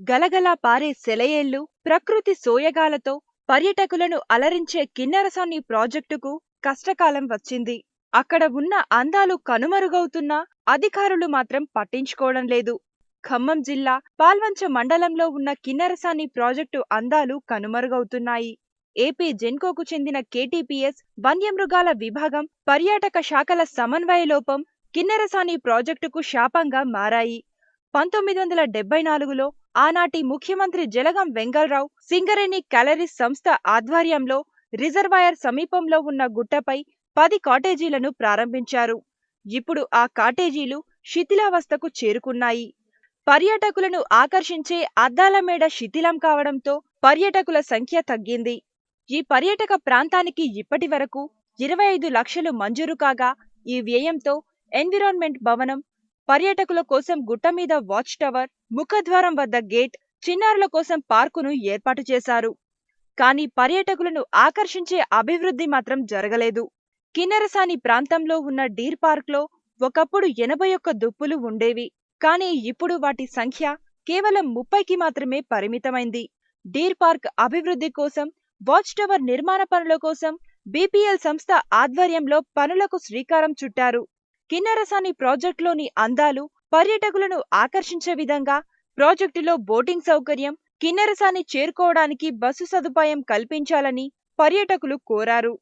గలగలా పారే సెలయేళ్లు, ప్రకృతి సోయగాలతో పర్యాటకులను అలరించే కిన్నెరసాని ప్రాజెక్టుకు కష్టకాలం వచ్చింది. అక్కడ ఉన్న అందాలు కనుమరుగవుతున్నా అధికారులు మాత్రం పట్టించుకోవడం లేదు. ఖమ్మం జిల్లా పాల్వంచ మండలంలో ఉన్న కిన్నెరసాని ప్రాజెక్టు అందాలు కనుమరుగవుతున్నాయి. ఏపీ జెన్కోకు చెందిన కేటీపీఎస్, వన్యమృగాల విభాగం, పర్యాటక శాఖల సమన్వయ లోపం కిన్నెరసాని ప్రాజెక్టుకు శాపంగా మారాయి. 1974లో ఆనాటి ముఖ్యమంత్రి జలగం వెంగళరావు సింగరేణి క్యాలరీస్ సంస్థ ఆధ్వర్యంలో రిజర్వాయర్ సమీపంలో ఉన్న గుట్టపై 10 కాటేజీలను ప్రారంభించారు. ఇప్పుడు ఆ కాటేజీలు శిథిలావస్థకు చేరుకున్నాయి. పర్యాటకులను ఆకర్షించే అద్దాల మేడ శిథిలం కావడంతో పర్యాటకుల సంఖ్య తగ్గింది. ఈ పర్యాటక ప్రాంతానికి ఇప్పటి వరకు 25 లక్షలు మంజూరు కాగా, ఈ వ్యయంతో ఎన్విరాన్మెంట్ భవనం, పర్యాటకుల కోసం గుట్ట మీద వాచ్ టవర్, ముఖద్వారం వద్ద గేట్, చిన్నారుల కోసం పార్కును ఏర్పాటు చేశారు. కానీ పర్యాటకులను ఆకర్షించే అభివృద్ధి మాత్రం జరగలేదు. కిన్నెరసాని ప్రాంతంలో ఉన్న డీర్ పార్క్లో ఒకప్పుడు 81 దుప్పులు ఉండేవి. కానీ ఇప్పుడు వాటి సంఖ్య కేవలం 30కి మాత్రమే పరిమితమైంది. డీర్ పార్క్ అభివృద్ధి కోసం, వాచ్ టవర్ నిర్మాణ పనుల కోసం బీపీఎల్ సంస్థ ఆధ్వర్యంలో పనులకు శ్రీకారం చుట్టారు. కిన్నెరసాని ప్రాజెక్టులోని అందాలు పర్యాటకులను ఆకర్షించే విధంగా ప్రాజెక్టులో బోటింగ్ సౌకర్యం, కిన్నెరసాని చేరుకోవడానికి బస్సు సదుపాయం కల్పించాలని పర్యాటకులు కోరారు.